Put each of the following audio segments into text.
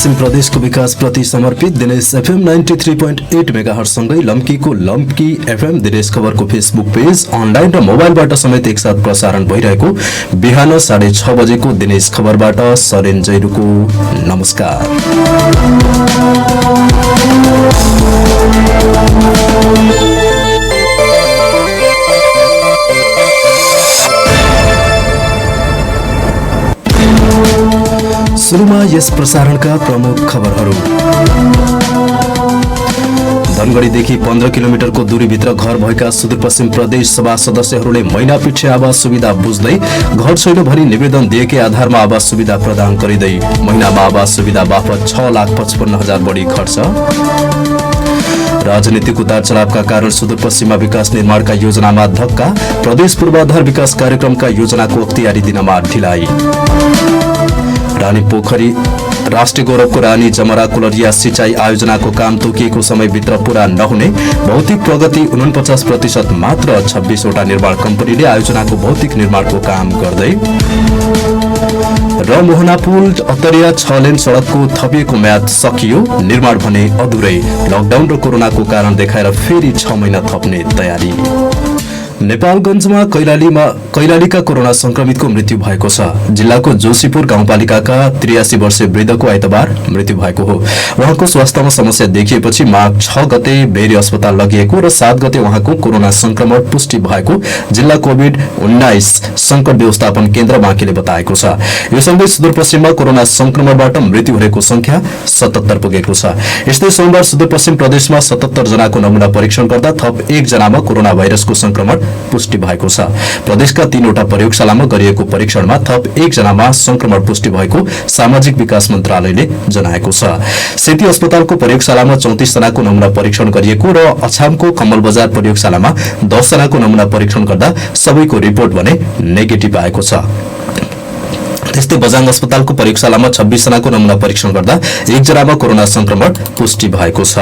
सुदूरपश्चिम प्रदेशको विकास प्रति समर्पित दिनेश एफएम 93.8 मेगाहर्ज सँगै लम्कीको लम्की एफएम दिनेश खबरको फेसबुक पेज अनलाइन र मोबाइलबाट समेत एकसाथ प्रसारण भइरहेको बिहान 6:30 बजेको दिनेश खबरबाट सरेन जैरुको नमस्कार। सुरुमा यस प्रसारणका प्रमुख खबरहरू। धनगढीदेखि 15 किलोमिटरको दूरीभित्र घर भएका सुदूरपश्चिम प्रदेश सभा सदस्यहरूले महिना पिछे आवास सुविधा बुझ्दै घर छैन भनी निवेदन दिएकै आधारमा आवास सुविधा प्रदान गरिँदै महिनामा आवास सुविधा बापत 6,55,000 बढी खर्च। राजनीतिक उतार चढावका कारण सुदूरपश्चिममा विकास निर्माणका योजनामा धक्का, प्रदेश पूर्वाधार विकास कार्यक्रमका योजनाको अख्तियारी दिनमा ढिलाइ। रानी पोखरी राष्ट्रिय गौरवको रानी जमरा कुलरिया सिंचाई आयोजनाको काम तोकिएको समयभित्र पूरा नहुने, भौतिक प्रगति 49% मात्र। 26वटा निर्माण कम्पनीले आयोजनाको भौतिक निर्माणको काम गर्दै। र मोहना पुल अत्तरिया 6 लेन सड़कको थपिएको म्याद सकियो, निर्माण भने अधुरै। लकडाउन र कोरोनाको कारण देखाएर फेरि 6 महिना थप्ने तयारी। नेपालगञ्जमा कैलालीका कोरोना संक्रमितको मृत्यु भएको छ। जिल्लाको जोशीपुर गाउँपालिकाका 83 वर्षीय वृद्धको आइतबार मृत्यु भएको हो। उहाँको स्वास्थ्यमा समस्या देखिएपछि माघ 6 गते भेरी अस्पताल लगिएको र 7 गते उहाँको कोरोना संक्रमण पुष्टि भएको जिल्ला कोभिड-19 संकट व्यवस्थापन केन्द्र बाँकीले बताएको छ। यो सँगै सुदूरपश्चिममा कोरोना संक्रमणबाट मृत्यु हुनेको संख्या 77 पुगेको छ। यस्तै सोमबार सुदूरपश्चिम प्रदेशमा 77 जनाको नमूना परीक्षण गर्दा थप 1 जनामा कोरोना भाइरसको संक्रमण पुष्टि भएको छ। प्रदेशका 3वटा प्रयोगशालामा गरिएको परीक्षणमा थप 1 जनामा संक्रमण पुष्टि भएको सामाजिक विकास मन्त्रालयले जनाएको छ। सेती अस्पतालको प्रयोगशालामा 34 जनाको नमूना परीक्षण गरिएको र अछामको कमल बजार प्रयोगशालामा 10 जनाको नमूना परीक्षण गर्दा सबैको रिपोर्ट भने नेगेटिभ आएको छ। त्यस्तै बजाङ अस्पतालको प्रयोगशालामा 26 जनाको नमूना परीक्षण गर्दा 1 जनामा कोरोना संक्रमण पुष्टि भएको छ।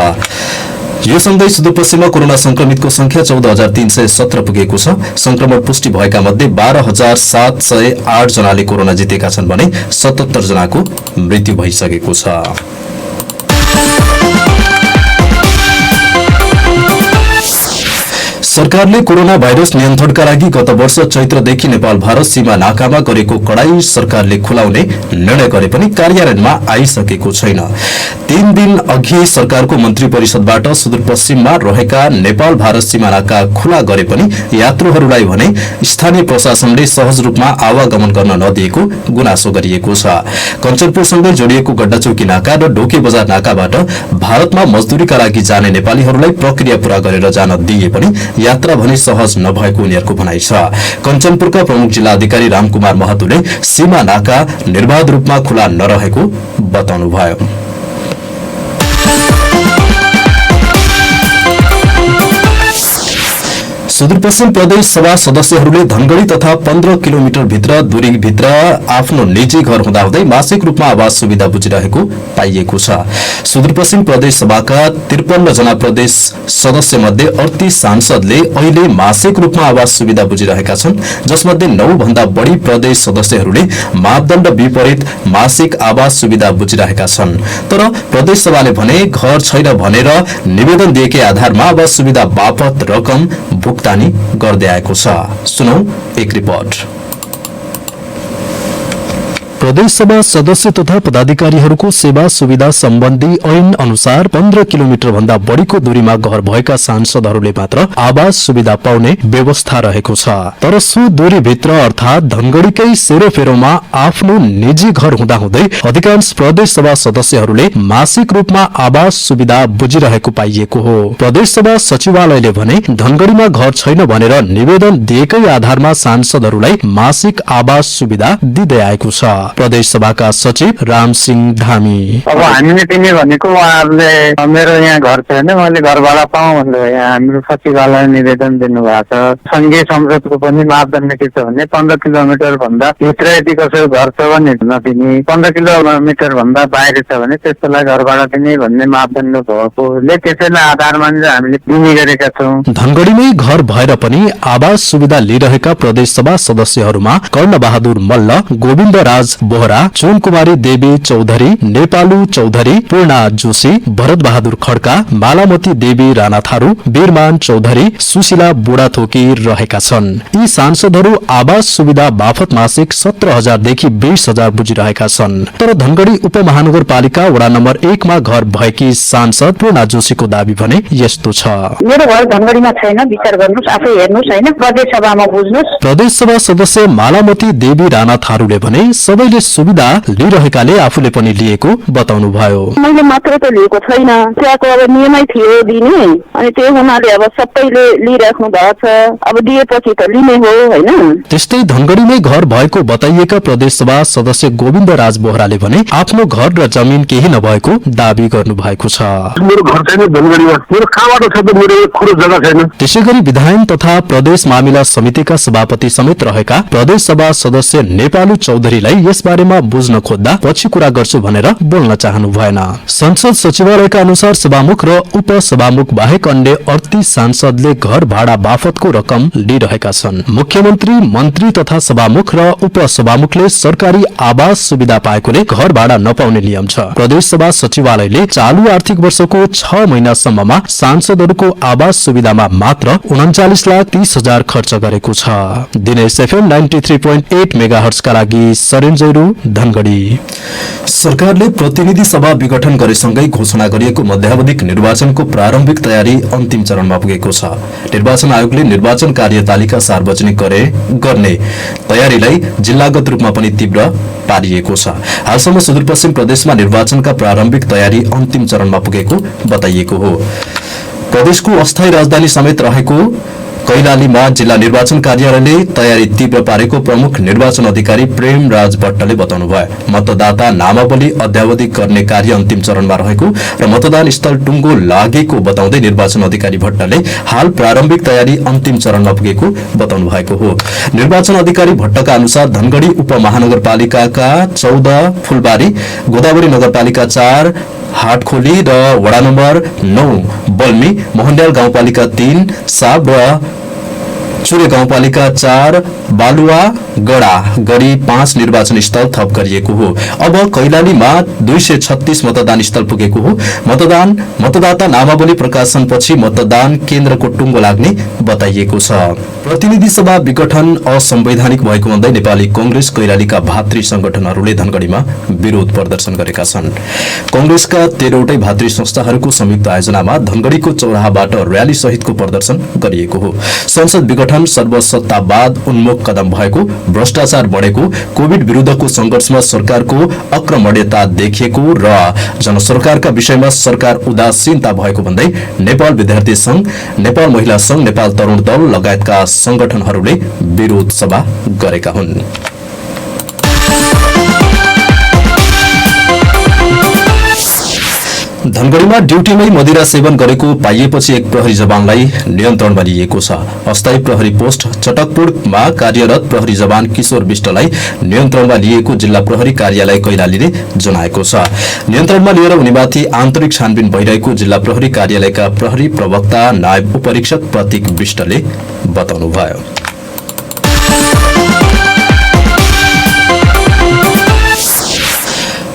यो सँगै सुदूरपश्चिममा कोरोना संक्रमितको संख्या 14,317 पुगेको छ। संक्रमण पुष्टि भएका मध्ये 12,708 जनाले कोरोना जितेका छन् भने 77 जनाको मृत्यु भइसकेको छ। सरकारले कोरोना भाइरस नियन्त्रणका लागि गत वर्ष चैत्रदेखि नेपाल भारत सीमा नाकामा गरेको कडाई सरकारले खुलाउने निर्णय गरे पनि कार्यान्वयनमा आइसकेको छैन। 3 दिन अघि सरकारको मन्त्री परिषदबाट सुदूरपश्चिममा रहेका नेपाल भारत सीमा नाका खुला गरे पनि यात्रुहरूलाई भने स्थानीय प्रशासनले सहज रूपमा आवागमन गर्न नदिएको गुनासो गरिएको छ। कञ्चनपुरसँगै जोडिएको गड्डाचौकी नाका र ढोके बजार नाकाबाट भारतमा मजदुरीका लागि जाने नेपालीहरूलाई प्रक्रिया पूरा गरेर जान दिए पनि यात्रा भने सहज नभएको उनीहरूको भनाइ छ। कञ्चनपुरका प्रमुख जिल्ला अधिकारी रामकुमार महतोले सीमा नाका निर्बाध रूपमा खुला नरहेको बताउनुभयो। सुदूरपश्चिम प्रदेश सभा सदस्यहरूले धनगढी तथा 15 किलोमिटर भित्र दूरीभित्र आफ्नो निजी घर हुँदाहुँदै मासिक रूपमा आवास सुविधा बुझिरहेको पाइएको छ। सुदूरपश्चिम प्रदेश सभाका 53 जना प्रदेश सदस्य मध्ये 38 सांसदले अहिले मासिक रूपमा आवास सुविधा बुझिरहेका छन्, जसमध्ये 9 भन्दा बढी प्रदेश सदस्यहरूले मापदण्ड विपरीत मासिक आवास सुविधा बुझिरहेका छन्। तर प्रदेश सभाले भने घर छैन भनेर निवेदन दिएकै आधारमा आवास सुविधा बापत रकम भुक्तानी गर्दै आएको छ। सुनौ एक रिपोर्ट। प्रदेश सभा सदस्य तथा पदाधिकारीहरूको सेवा सुविधा सम्बन्धी ऐन अनुसार 15 किलोमिटर भन्दा बढीको दूरीमा घर भएका सांसदहरूले मात्र आवास सुविधा पाउने व्यवस्था रहेको छ। तर सो दूरीभित्र अर्थात धनगढीकै सेरोफेरोमा आफ्नो निजी घर हुँदाहुँदै अधिकांश प्रदेश सभा सदस्यहरूले मासिक रूपमा आवास सुविधा बुझिरहेको पाइएको हो। प्रदेश सभा सचिवालयले भने धनगढीमा घर छैन भनेर निवेदन दिएकै आधारमा सांसदहरूलाई मासिक आवास सुविधा दिँदै आएको छ। प्रदेश सभाका सचिव रामसिंह धामी अब हामीले दिने भनेको उहाँहरूले मेरो यहाँ घर छैन, मैले घरबाट पाऊँ भनेर यहाँ हाम्रो सचिवालय निवेदन दिनुभएको छ। संघीय संसदको पनि मापदण्ड के छ भने 15 किलोमिटर भन्दा भित्र यदि कसैको घर छ भने नदिने, 15 किलोमिटर भन्दा बाहिर छ भने त्यसलाई घरबाट दिने भन्ने मापदण्ड भएकोले त्यसैलाई आधार मानेर हामीले दिने गरेका छौँ। धनगढीमै घर भएर पनि आवास सुविधा लिइरहेका प्रदेश सभा सदस्यहरूमा कर्णबहादुर मल्ल, गोविन्द राज बोहरा, चुनकुमारी देवी चौधरी, नेपालु चौधरी, पूर्णा जोशी, भरत बहादुर खड्का, मालामती देवी राणा थारू, वीरमान चौधरी, सुशीला बुढाथोकी रहेका छन्। यी सांसदहरू आवास सुविधा बापत मासिक 17,000 देखि 20,000 बुझिरहेका छन्। तर धनगढ़ी उपमहानगरपालिका वडा नम्बर 1 मा घर भएकी सांसद पूर्णा जोशीको दावी भने यस्तो छ। मेरो घर धनगढ़ीमा छैन, विचार गर्नुस्, आफै हेर्नुस् हैन, प्रदेश सभामा बुझ्नुस्। प्रदेश सभा सदस्य मालामती देवी राणा थारूले भने सबैले सुविधा लिइरहेकाले आफूले पनि लिएको बताउनु भयो। मैले मात्र त लिएको छैन, त्यहाँको अब नियमै थियो दिने, अनि त्यही हुनाले अब सबैले लिइराख्नु भएको छ, अब दिएपछि त लिने हो हैन। त्यस्तै धनगढ़ीमै घर भएको बताइएका प्रदेश सभा सदस्य गोविन्द राज बोहराले भने आफ्नो घर र जमिन केही नभएको दावी गर्नु भएको छ। मेरो घर छैन धनगढ़ीमा, मेरो कहाँबाट छ त, मेरो एक खुरो जग्गा छैन। त्यसैगरी विधायन तथा प्रदेश मामिला समितिका सभापति समेत रहेका प्रदेश सभा सदस्य नेपालु चौधरीलाई यस बारेमा बुझ्न खोज्दा पछि कुरा गर्छु भनेर बोल्न चाहनु भएन। संसद सचिवालयका अनुसार सभामुख र उपसभामुख बाहेक अन्य 38 सांसदले घर भाडा बापतको रकम लिइरहेका छन्। मुख्यमन्त्री, मन्त्री तथा सभामुख र उपसभामुखले सरकारी आवास सुविधा पाएकोले घर भाडा नपाउने नियम छ। प्रदेश सभा सचिवालयले चालू आर्थिक वर्षको 6 महिनासम्ममा सांसदहरूको आवास सुविधामा मात्र 39,30,000 खर्च गरेको छ। दिनेश FM 93.8 मेगाहर्ट्जका लागि सरेन्जैरू धनगढ़ी। सरकारले प्रतिनिधि सभा विघटन गरेसँगै घोषणा गरिएको मध्यावधिक निर्वाचनको प्रारम्भिक तयारी अन्तिम चरणमा पुगेको छ। निर्वाचन आयोगले निर्वाचन कार्यतालिका सार्वजनिक गर्ने तयारीलाई जिल्लागत रूपमा पनि तीव्र पारिएको छ। हालसम्म सुदूरपश्चिम प्रदेशमा निर्वाचनका प्रारम्भिक तयारी अन्तिम चरणमा पुगेको बताइएको हो। प्रदेशको अस्थायी राजधानी समेत रहेको कैलालीमा जिल्ला निर्वाचन कार्यालयले तयारी तीव्र पारेको प्रमुख निर्वाचन अधिकारी प्रेम राज भट्टले बताउनु भयो। मतदाता नामावली अद्यावधिक गर्ने कार्य अन्तिम चरणमा रहेको र मतदान स्थल टुङ्गो लागेको बताउँदै निर्वाचन अधिकारी भट्टले हाल प्रारम्भिक तयारी अन्तिम चरणमा पुगेको बताउनु भएको हो। निर्वाचन अधिकारी भट्टका अनुसार धनगढ़ी उपमहानगरपालिकाका 14, फुलबारी, गोदावरी नगरपालिका 4, हाटखोली र वडा नम्बर 9 बल्मी, मोहनड्याल गाउँपालिका 3, साब र चुरे गाउँपालिका 4, बालुवा गडा गरी 5 निर्वाचन स्थल थप गरिएको हो। अब कैलालीमा 236 मतदान स्थल पुगेको हो। मतदाता नामावली प्रकाशनपछि मतदान केन्द्रको टुङ्गो लाग्ने बताइएको छ। प्रतिनिधि सभा विघटन असंवैधानिक भएको भन्दै नेपाली कांग्रेस कैलालीका भातृ संगठनहरूले धनगढ़ीमा विरोध प्रदर्शन गरेका छन्। कांग्रेसका 13वटै भातृ संस्थाहरूको संयुक्त आयोजनामा धनगढ़ीको चौराहाबाट र्याली सहितको प्रदर्शन गरिएको हो। संसद विघटन सर्वसत्तावाद उन्मुख कदम भएको, भ्रष्टाचार बढेको, कोभिड विरुद्धको संघर्षमा सरकारको अक्रमण्यता देखिएको र जनसरकारका विषयमा सरकार उदासीनता भएको भन्दै नेपाल विद्यार्थी संघ, नेपाल महिला संघ, नेपाल तरुण दल लगायतका संगठनहरूले विरोध सभा गरेका हुन्। धनगढ़ीमा ड्युटीमै मदिरा सेवन गरेको पाइएपछि एक प्रहरी जवानलाई नियन्त्रणमा लिएको छ। अस्थायी प्रहरी पोस्ट चटकपुरमा कार्यरत प्रहरी जवान किशोर विष्टलाई नियन्त्रणमा लिएको जिल्ला प्रहरी कार्यालय कैलालीले जनाएको छ। नियन्त्रणमा लिएर उनीमाथि आन्तरिक छानबिन भइरहेको जिल्ला प्रहरी कार्यालयका प्रहरी प्रवक्ता नायब उपरीक्षक प्रतीक विष्टले बताउनुभयो।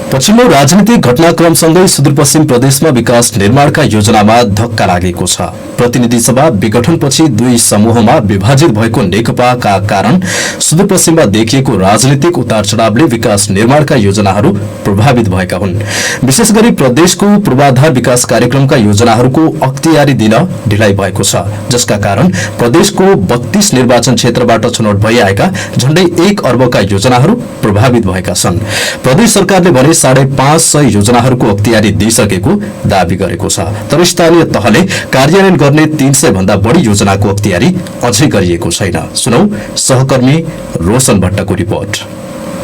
पछिल्लो राजनीतिक घटनाक्रमसँगै सुदूरपश्चिम प्रदेशमा विकास निर्माणका योजनामा धक्का लागेको छ। प्रतिनिधि सभा विघटनपछि 2 समूहमा विभाजित भएको नेकपाका कारण सुदूरपश्चिममा देखिएको राजनीतिक उतार चढावले विकास निर्माणका योजनाहरू प्रभावित भएका हुन्। विशेष गरी प्रदेशको पूर्वाधार विकास कार्यक्रमका योजनाहरूको अख्तियारी दिन ढिलाइ भएको छ, जसका कारण प्रदेशको 32 निर्वाचन क्षेत्रबाट छनौट भइआएका झण्डै 1 अर्बका योजनाहरू प्रभावित भएका छन्। प्रदेश सरकारले भने 550 योजनाहरूको अख्तियारी दिइसकेको दावी गरेको छ, तर स्थानीय तहले कार्यान्वयन गर्ने 300 भन्दा बढी योजनाको अख्तियारी अझै गरिएको छैन। सुनौ सहकर्मी रोशन भट्टको रिपोर्ट।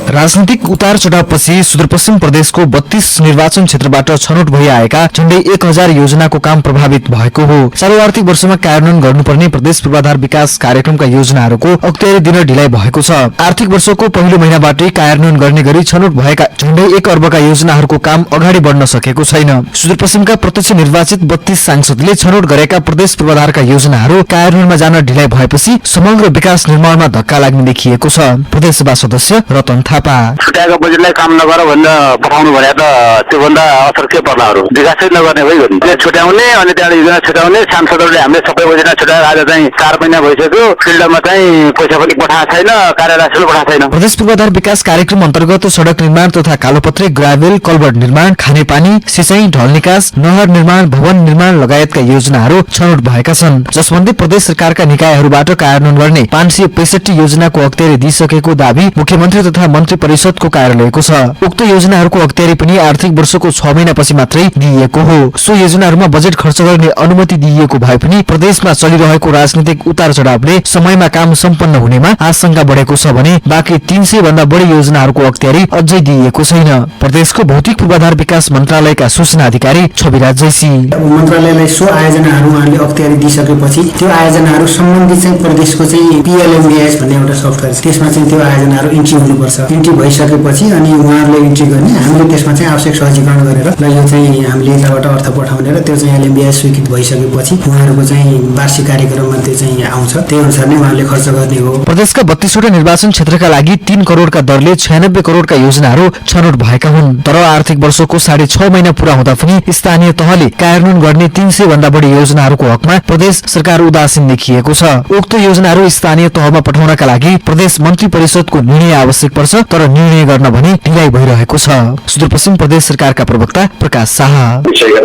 राजनीतिक उतार चढावपछि सुदूरपश्चिम प्रदेशको 32 निर्वाचन क्षेत्रबाट छनौट भइआएका झण्डै 1000 योजनाको काम प्रभावित भएको हो। चालू आर्थिक वर्षमा कार्यान्वयन गर्नुपर्ने प्रदेश पूर्वाधार विकास कार्यक्रमका योजनाहरूको अख्तियारी दिन ढिलाइ भएको छ। आर्थिक वर्षको पहिलो महिनाबाटै कार्यान्वयन गर्ने गरी छनौट भएका झण्डै 1 अर्बका योजनाहरूको काम अगाडि बढ्न सकेको छैन। सुदूरपश्चिमका प्रत्यक्ष निर्वाचित 32 सांसदले छनौट गरेका प्रदेश पूर्वाधारका योजनाहरू कार्यान्वयनमा जान ढिलाइ भएपछि समग्र विकास निर्माणमा धक्का लाग्ने देखिएको छ। प्रदेशसभा सदस्य रतन थापा। छुट्याएको बजेटलाई काम नगर भनेर पठाउनु भने त त्योभन्दा असर के पर्लाहरू विकासै नगर्ने भइगयो नि छुट्याउने अनि त्यहाँबाट योजना छुट्याउने सांसदहरूले हामीले सबै योजना छुट्याएर आज चाहिँ 4 महिना भइसक्यो फिल्डमा चाहिँ पैसा पनि पठाएको छैन कार्यालय पनि पठाएको छैन। प्रदेश पूर्वाधार विकास कार्यक्रम अन्तर्गत सडक निर्माण तथा कालोपत्रे ग्राभेल कल्भर्ट निर्माण खानेपानी सिंचाई ढल निकास नहर निर्माण भवन निर्माण लगायतका योजनाहरू छनौट भएका छन् जसमध्ये प्रदेश सरकारका निकायहरूबाट कार्यान्वयन गर्ने 565 योजनाको अख्तियारी दिइसकेको दावी मुख्यमन्त्री तथा मन्त्री परिषदको कार्यालयको छ। उक्त योजनाहरूको अख्तियारी पनि आर्थिक वर्षको 6 महिनापछि मात्रै दिइएको हो। सो योजनाहरूमा बजेट खर्च गर्ने अनुमति दिइएको भए पनि प्रदेशमा चलिरहेको राजनीतिक उतार चढावले समयमा काम सम्पन्न हुनेमा आशंका बढेको छ भने बाँकी 300 भन्दा बढी योजनाहरूको अख्तियारी अझै दिइएको छैन। प्रदेशको भौतिक पूर्वाधार विकास मन्त्रालयका सूचना अधिकारी छविराज जैसी मन्त्रालयलाई सो आयोजनाहरू उहाँले अख्तियारी दिइसकेपछि त्यो आयोजनाहरू सम्बन्धित चाहिँ प्रदेशको चाहिँ PLMBS भन्ने एउटा सफ्टवेयर छ त्यसमा चाहिँ त्यो आयोजनाहरू इन्ट्री हुनुपर्छ। इन्ट्री भइसकेपछि अनि उहाँहरूले इन्ट्री गर्ने हामीले त्यसमा चाहिँ आवश्यक सहजीकरण गरेर ल यो चाहिँ हामीले यताबाट अर्थ पठाउने र त्यो चाहिँ LMBS स्वीकृत भइसकेपछि उहाँहरूको चाहिँ वार्षिक कार्यक्रममा त्यो चाहिँ आउँछ त्यही अनुसार नै उहाँले खर्च गर्ने हो। प्रदेशका 32 वटा निर्वाचन क्षेत्रका लागि 3 करोडका दरले 96 करोडका योजनाहरू छनौट भएका हुन्। तर आर्थिक वर्षको 6.5 महिना पूरा हुँदा पनि स्थानीय तहले कार्यान्वयन गर्ने 300 भन्दा बढी योजनाहरूको हकमा प्रदेश सरकार उदासीन देखिएको छ। उक्त योजनाहरू स्थानीय तहमा पठाउनका लागि प्रदेश मन्त्री परिषदको निर्णय आवश्यक पर्छ तर निर्णय गर्न भने ढिलाइ भइरहेको छ। सुदूरपश्चिम प्रदेश सरकारका प्रवक्ता प्रकाश शाह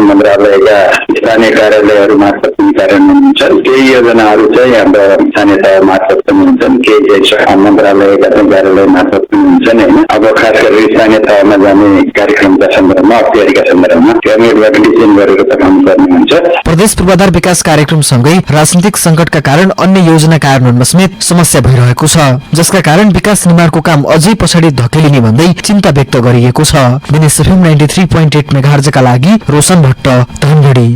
मन्त्रालयका स्थानीय कार्यालयहरू मार्फत कार्यान्वयन हुन्छन् केही योजनाहरू चाहिँ हाम्रो स्थानीय तह मार्फत पनि हुन्छन् केही मन्त्रालयका कार्यालय मार्फत पनि हुन्छन् होइन। अब खास गरेर स्थानीय तहमा जाने कार्यक्रमका सन्दर्भमा अख्तियारीका सन्दर्भमा क्याबिनेटबाट डिसिजन गरेर पठाउनु पर्ने हुन्छ। प्रदेश पूर्वाधार विकास कार्यक्रमसँगै राजनीतिक संकटका कारण अन्य योजना कार्यान्वयनमा समेत समस्या भइरहेको छ जसका कारण विकास निर्माणको काम अझै पछाडि धकेलिने भन्दै चिन्ता व्यक्त गरिएको छ। दिनेश FM 93.8 मेगाहर्जका लागि रोशन भट्ट धनगढी।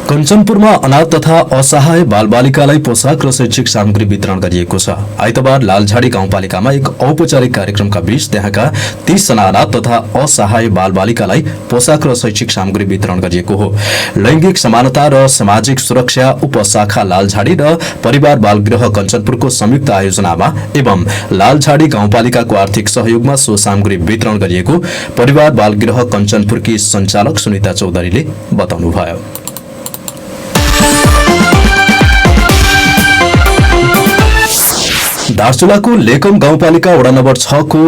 कञ्चनपुरमा अनाथ तथा असहाय बालबालिकालाई पोशाक र शैक्षिक सामग्री वितरण गरिएको छ। आइतबार लालझाडी गाउँपालिकामा एक औपचारिक कार्यक्रमका बीच त्यहाँका 30 जना अनाथ तथा असहाय बालबालिकालाई पोशाक र शैक्षिक सामग्री वितरण गरिएको हो। लैंगिक समानता र सामाजिक सुरक्षा उपशाखा लालझाडी र परिवार बालगृह कञ्चनपुरको संयुक्त आयोजनामा एवं लालझाडी गाउँपालिकाको आर्थिक सहयोगमा सो सामग्री वितरण गरिएको परिवार बालगृह कञ्चनपुरकी सञ्चालक सुनिता चौधरीले बताउनुभयो। दार्चुलाको लेकम गाउँपालिका वडा नम्बर 6 को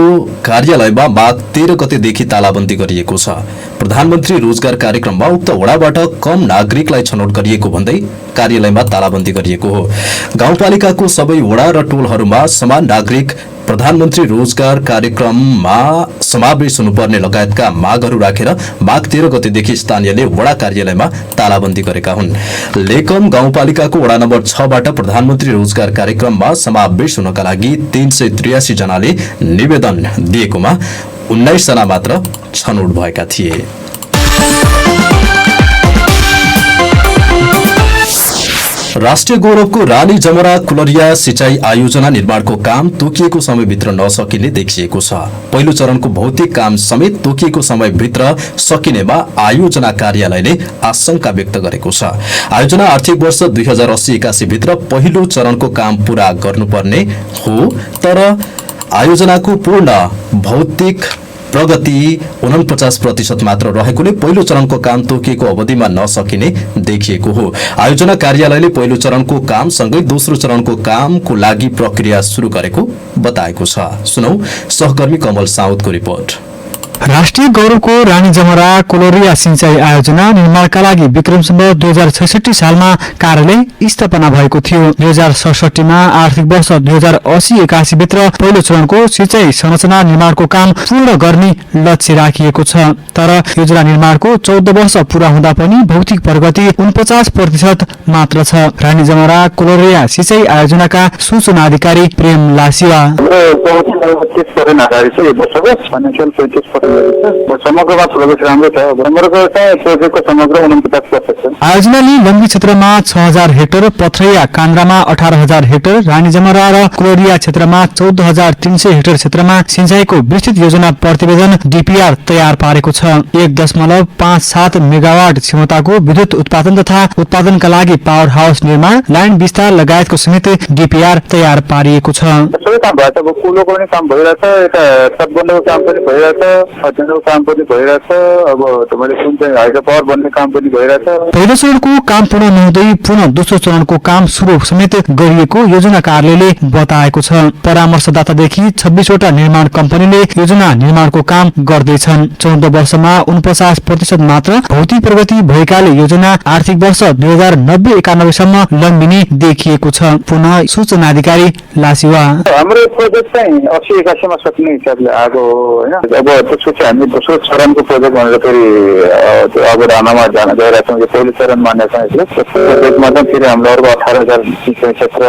कार्यालयमा माघ 13 गतेदेखि तालाबन्दी गरिएको छ। प्रधानमन्त्री रोजगार कार्यक्रममा उक्त वडाबाट कम नागरिकलाई छनौट गरिएको भन्दै कार्यालयमा तालाबन्दी गरिएको हो। गाउँपालिकाको सबै वडा र टोलहरूमा समान नागरिक प्रधानमन्त्री रोजगार कार्यक्रममा समावेश हुनुपर्ने लगायतका मागहरू राखेर माघ 13 गतेदेखि स्थानीयले वडा कार्यालयमा तालाबन्दी गरेका हुन्। लेकम गाउँपालिकाको वडा नम्बर 6 बाट प्रधानमन्त्री रोजगार कार्यक्रममा समावेश हुनका लागि 383 जनाले निवेदन दिएकोमा 19 जना मात्र छनौट भएका थिए। राष्ट्रिय गौरवको रानी जमरा कुलरिया सिंचाई आयोजना निर्माणको काम तोकिएको समयभित्र नसकिने देखिएको छ। पहिलो चरणको भौतिक काम समेत तोकिएको समयभित्र सकिनेमा आयोजना कार्यालयले आशंका व्यक्त गरेको छ। आयोजना आर्थिक वर्ष 2080-81 भित्र पहिलो चरणको काम पूरा गर्नुपर्ने हो तर आयोजनाको पूर्ण भौतिक प्रगति 49% मात्र रहेकोले पहिलो चरणको काम तोकिएको अवधिमा नसकिने देखिएको हो। आयोजना कार्यालयले पहिलो चरणको काम सँगै दोस्रो चरणको कामको लागि प्रक्रिया सुरु गरेको बताएको छ। सुनौ सहकर्मी कमल साउदको रिपोर्ट। राष्ट्रिय गौरवको रानी जमरा कोलोरिया सिंचाई आयोजना निर्माणका लागि विक्रमसम्म 2066 सालमा कार्यालय स्थापना भएको थियो। 2067 मा आर्थिक वर्ष 2080-81 भित्र पहिलो चरणको सिंचाई संरचना निर्माणको काम पूर्ण गर्ने लक्ष्य राखिएको छ। तर योजना निर्माणको 14 वर्ष पूरा हुँदा पनि भौतिक प्रगति 49% मात्र छ। रानी जमरा कोलोरिया सिंचाई आयोजनाका सूचना अधिकारी प्रेम लासिवा गरिन्छ। समग्रमा प्रोजेक्ट राम्रो छ। समग्रको चाहिँ प्रोजेक्टको समग्र 49% छ। आयोजनाले लम्बी क्षेत्रमा 6000 हेक्टर, पथरैया कान्द्रामा 18000 हेक्टर, रानीजमरा र कुलोरिया क्षेत्रमा 14300 हेक्टर क्षेत्रमा सिंचाईको विस्तृत योजना प्रतिवेदन डीपीआर तयार पारेको छ। 1.57 मेगावाट क्षमताको विद्युत उत्पादन तथा उत्पादनका लागि पावर हाउस निर्माण, लाइन विस्तार लगायतको समेत डीपीआर तयार पारिएको छ। सबै काम भएछ। अब कुलोको पनि काम भइरहेछ, यता तटबन्धको काम पनि भइरहेछ, अध्ययनको काम पनि भइरहेछ। अब तपाईँले कुन चाहिँ हाइड्रो पावर बन्ने काम पनि भइरहेछ। पहिलो चरणको काम पूर्ण नहुँदै पुनः दोस्रो चरणको काम सुरु समेत गरिएको योजना कार्यालयले बताएको छ। परामर्शदातादेखि 26 वटा निर्माण कम्पनीले योजना निर्माणको काम गर्दैछन्। 14 वर्षमा 49% मात्र भौतिक प्रगति भएकाले योजना आर्थिक वर्ष 2090-91 सम्म लम्बिने देखिएको छ। पुनः सूचना अधिकारी लासिवा, हाम्रो प्रोजेक्ट चाहिँ 80-81 मा सक्ने हिसाबले आएको हो होइन। अब त्यसपछि हामी दोस्रो चरणको प्रोजेक्ट भनेर फेरि अब रानामा जान गइरहेको छौँ। यो पहिलो चरण मान्ने चाहिँ प्रोजेक्टमा चाहिँ फेरि हाम्रो अर्को 18000 क्षेत्र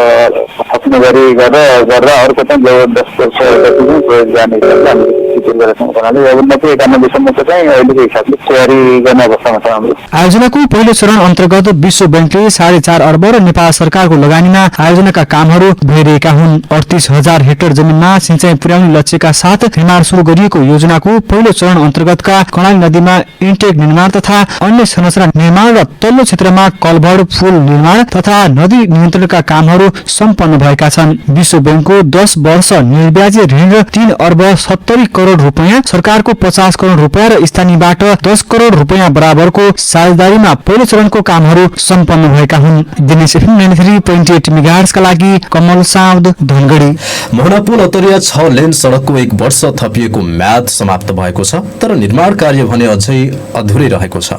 थप्ने गरी गर्दा अर्को चाहिँ 10% प्रोजेक्ट जाने हिसाबले हामी सिद्ध गरेका छौँ। भन्नाले अब 90-91 सम्मको चाहिँ अहिलेको हिसाबले तयारी गर्ने अवस्थामा छ हाम्रो। आयोजनाको पहिलो चरण अन्तर्गत विश्व बैंकले 4.5 अर्ब र नेपाल सरकारको लगानीमा आयोजनाका कामहरू भइरहेका हुन्। 38000 हेक्टर जमिनमा सिंचाई पुर्याउने लक्ष्यका साथ निर्माण शुरू गरिएको योजनाको पहिलो चरण अन्तर्गतका कर्णाली नदीमा इन्टेक निर्माण तथा अन्य संरचना निर्माण र तल्लो क्षेत्रमा कलभर पुल निर्माण तथा नदी नियन्त्रणका कामहरू सम्पन्न भएका छन्। विश्व बैंकको 10 वर्ष निर्ब्याजी ऋण र 3 अर्ब 70 करोड रुपियाँ, सरकारको 50 करोड रुपियाँ र स्थानीयबाट 10 करोड रुपियाँ बराबरको साझेदारीमा पहिलो चरणको कामहरू सम्पन्न भएका हुन्। दिनेश FM 93.8 मेगाहर्ट्ज का लागि कमल साउद धनगढी। मोहनापुल अतरिया 6 लेन सड़कको 1 वर्ष थपिएको म्याद समाप्त भएको छ, तर निर्माण कार्य भने अझै अधुरै रहेको छ।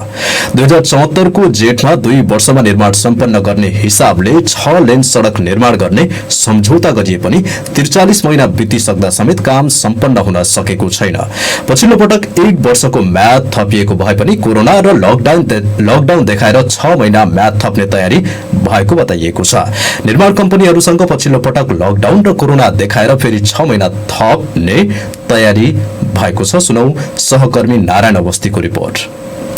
2074 को जेठमा 2 वर्षमा निर्माण सम्पन्न गर्ने हिसाबले 6 लेन सड़क निर्माण गर्ने सम्झौता गरिए पनि 43 महिना बितिसक्दा समेत काम सम्पन्न हुन सकेको छैन। पछिल्लो पटक 1 वर्षको म्याद थपिएको भए पनि कोरोना र लकडाउन देखाएर 6 महिना म्याद थप्ने तयारी भएको बताइएको छ। निर्माण कम्पनीहरूसँग पछिल्लो पटक लकडाउन र कोरोना देखाएर फेरि 6 महिना थप्ने तयारी भएको छ। सुनौ सहकर्मी नारायण अवस्थीको रिपोर्ट।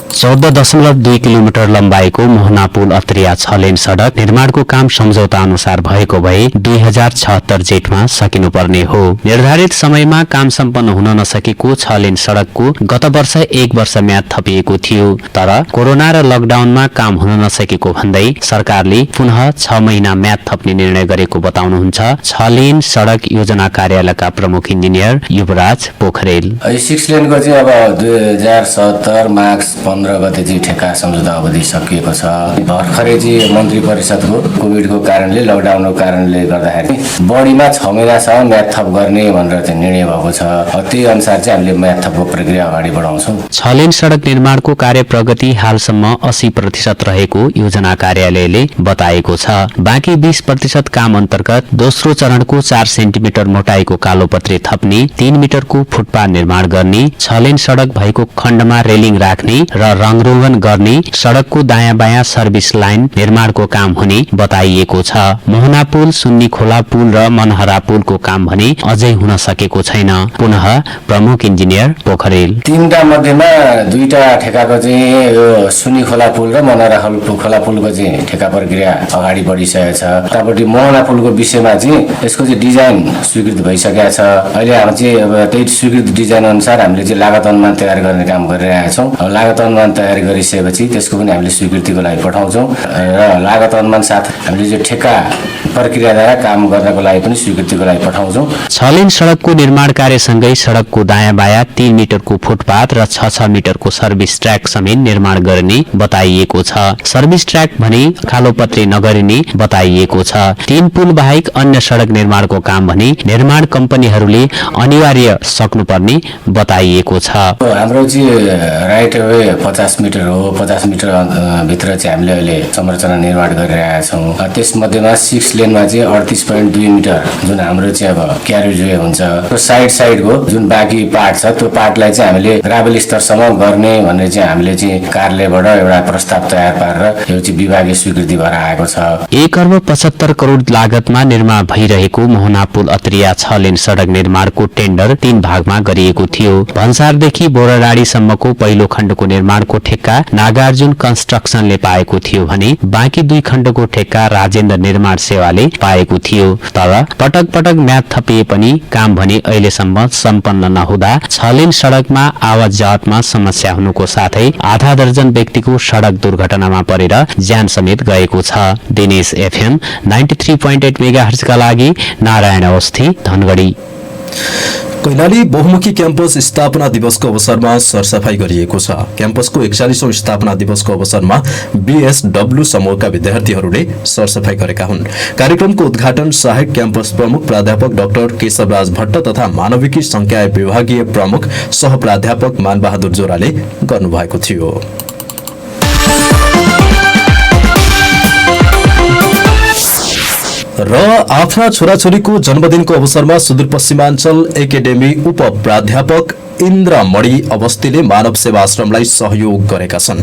14.2 किलोमिटर लम्बाइको मोहनापुल अत्रिया 6 लेन सड़क निर्माणको काम सम्झौता अनुसार भएको भए 2076 जेठमा सकिनुपर्ने हो। निर्धारित समयमा काम सम्पन्न हुन नसकेको 6 लेन सड़कको गत वर्ष 1 वर्ष म्याद थपिएको थियो, तर कोरोना र लकडाउनमा काम हुन नसकेको भन्दै सरकारले पुनः 6 महिना म्याद थप्ने निर्णय गरेको बताउनुहुन्छ 6 लेन सड़क योजना कार्यालयका प्रमुख इन्जिनियर युवराज पोखरेल। 6 लेनको चाहिँ अब 2070 मार्च 15 गते चाहिँ ठेक्का सम्झौता अवधि सकिएको छ। भर्खरै चाहिँ मन्त्री परिषदको कोभिडको कारणले लकडाउनको कारणले गर्दाखेरि बढीमा 6 महिनासम्म म्याद थप गर्ने भनेर चाहिँ निर्णय भएको छ। त्यही अनुसार चाहिँ हामीले म्याद थपको प्रक्रिया अगाडि बढाउँछौँ। 6 लेन सड़क निर्माणको कार्य प्रगति हालसम्म 80% रहेको योजना कार्यालयले बताएको छ। बाँकी 20% काम अन्तर्गत दोस्रो चरणको 4 सेन्टिमिटर मोटाइको कालोपत्रे थप्ने, 3 मिटरको फुटपाथ निर्माण गर्ने, 6 लेन सड़क भएको खण्डमा रेलिङ राख्ने र रङरोगन गर्ने, सड़कको दायाँ बायाँ सर्भिस लाइन निर्माणको काम हुने बताइएको छ। मोहना पुल, सुन्नी खोला पुल र मनहरा पुलको काम भने अझै हुन सकेको छैन। पुनः प्रमुख इन्जिनियर पोखरेल। 3टा मध्येमा 2टा ठेकाको चाहिँ यो सुन्नी खोला पुल र मनहरा खोला पुलको चाहिँ ठेका प्रक्रिया अगाडि बढिसकेको छ। उतापट्टि मोहना पुलको विषयमा चाहिँ यसको चाहिँ डिजाइन स्वीकृत भइसकेको छ। अहिले हामी चाहिँ अब त्यही स्वीकृत डिजाइन अनुसार हामीले चाहिँ लागत अनुमान तयार गर्ने काम गरिरहेका छौँ। लागत अनुमान तयार गरिसकेपछि त्यसको पनि हामीले स्वीकृतिको लागि पठाउँछौँ र लागत अनुमान साथ हामीले चाहिँ ठेक्का प्रक्रियाद्वारा काम गर्नको लागि पनि स्वीकृतिको लागि पठाउँछौँ। 6 लेन सड़कको निर्माण कार्यसँगै सड़कको दायाँ बायाँ 3 मिटरको फुटपाथ र 6 मिटरको सर्भिस ट्र्याक समेत निर्माण गर्ने बताइएको छ। सर्भिस ट्र्याक भने कालोपत्रे नगरिने बताइएको छ। 3 पुल बाहेक अन्य सड़क निर्माणको काम भने निर्माण कम्पनीहरूले अनिवार्य सक्नुपर्ने बताइएको छ। हाम्रो चाहिँ राइट वे 50 मिटर हो। 50 मिटर भित्र चाहिँ हामीले अहिले संरचना निर्माण गरिरहेका छौँ। त्यसमध्येमा 6 लेनमा चाहिँ 38.2 मिटर जुन हाम्रो चाहिँ अब क्यारेज वे हुन्छ, त्यो साइडको जुन बाँकी पार्ट छ त्यो पार्टलाई चाहिँ हामीले ग्राभल स्तरसम्म गर्ने भनेर चाहिँ हामीले चाहिँ कार्यालयबाट एउटा प्रस्ताव तयार पारेर यो चाहिँ विभागीय स्वीकृति भएर आएको छ। 1.75 करोड लागतमा निर्माण भइरहेको मोहना पुल अत्रिया 6 लेन सड़क निर्माणको टेन्डर 3 भागमा गरिएको थियो। भन्सारदेखि बोराडाँडीसम्मको पहिलो खण्डको निर्माणको ठेक्का नागार्जुन कन्स्ट्रक्सनले पाएको थियो भने बाँकी 2 खण्डको ठेक्का राजेन्द्र निर्माण सेवाले पाएको थियो। तर पटक पटक म्याद थपिए पनि काम भने अहिलेसम्म सम्पन्न नहुँदा 6 लेन सड़कमा आवाजावतमा समस्या हुनुको साथै आधा दर्जन व्यक्तिको सड़क दुर्घटनामा परेर ज्यान समेत गएको छ। दिनेश एफएम 93.8 मेगाहर्ज का लागि नारायण अवस्थी धनगढ़ी। कैलाली बहुमुखी क्याम्पस स्थापना दिवसको अवसरमा सरसफाई गरिएको छ। क्याम्पसको 41औं स्थापना दिवसको अवसरमा बीएसडब्ल्यू समूहका विद्यार्थीहरूले सरसफाई गरेका हुन्। कार्यक्रमको उद्घाटन सहायक क्याम्पस प्रमुख प्राध्यापक डाक्टर केशवराज भट्ट तथा मानविकी संकाय विभागीय प्रमुख सह प्राध्यापक मानबहादुर जोराले गर्नुभएको थियो। र आफ्ना छोराछोरीको जन्मदिनको अवसरमा सुदूरपश्चिमाञ्चल एकाडेमी उप प्राध्यापक इन्द्रमणि अवस्थीले मानव सेवा आश्रमलाई सहयोग गरेका छन्।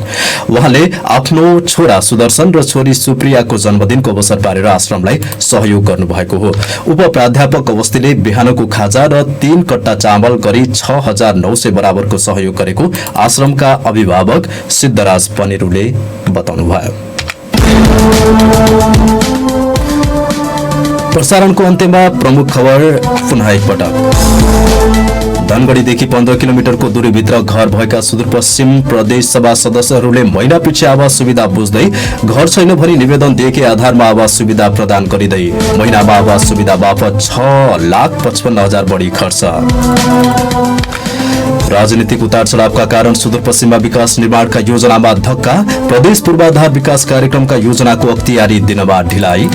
उहाँले आफ्नो छोरा सुदर्शन र छोरी सुप्रियाको जन्मदिनको अवसर पारेर आश्रमलाई सहयोग गर्नुभएको हो। उप प्राध्यापक अवस्थीले बिहानको खाजा र 3 कट्टा चामल गरी 6900 बराबरको सहयोग गरेको आश्रमका अभिभावक सिद्धराज पनेरुले बताउनुभयो। प्रसारणको अन्त्यमा प्रमुख खबर पुनः एकपटक। धनगढ़ीदेखि 15 किलोमिटरको दूरीभित्र घर भएका सुदूरपश्चिम प्रदेश सभा सदस्यहरूले महिना पछि आवास सुविधा बुझ्दै घर छैन भनी निवेदन दिएकै आधारमा आवास सुविधा प्रदान गरिँदै महिनामा आवास सुविधा बापत 6,55,000 बढी खर्च। राजनीतिक उतार चढावका कारण सुदूरपश्चिममा विकास निर्माणका योजनामा धक्का। प्रदेश पूर्वाधार विकास कार्यक्रमका योजनाको अख्तियारी दिनमा ढिलाइ।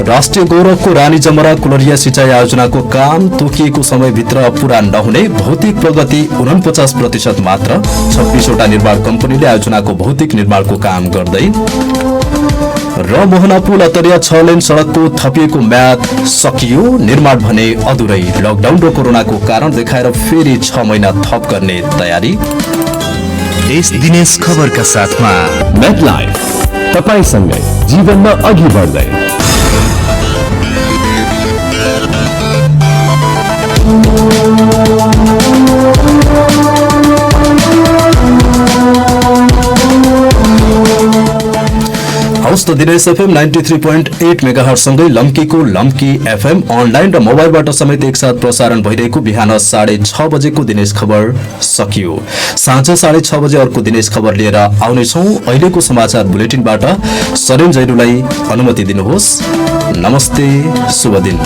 राष्ट्रिय गौरवको रानी जमरा कुलरिया सिंचाई आयोजनाको काम तोकिएको समयभित्र पूरा नहुने, भौतिक प्रगति 49% मात्र। 26वटा निर्माण कम्पनीले आयोजनाको भौतिक निर्माणको काम गर्दै। र मोहना पुल अत्तरिया 6 लेन सड़कको थपिएको म्याद सकियो, निर्माण भने अधुरै। लकडाउन र कोरोनाको कारण देखाएर फेरि 6 महिना थप गर्ने तयारी। देश दिनेश खबरका साथमा मेडलाइफ तपाईसँगै जीवनमा अघि बढ्दै। हवस् त दिनेश एफएम 93.8 मेगाहर्ज सँगै लम्कीको लम्की एफएम अनलाइन र मोबाइलबाट समेत एकसाथ प्रसारण भइरहेको बिहान 6:30 बजेको दिनेश खबर सकियो। साँझ 6:30 बजे अर्को दिनेश खबर लिएर आउनेछौँ। अहिलेको समाचार बुलेटिनबाट सरेन जैरुलाई अनुमति दिनुहोस्। नमस्ते, शुभ दिन।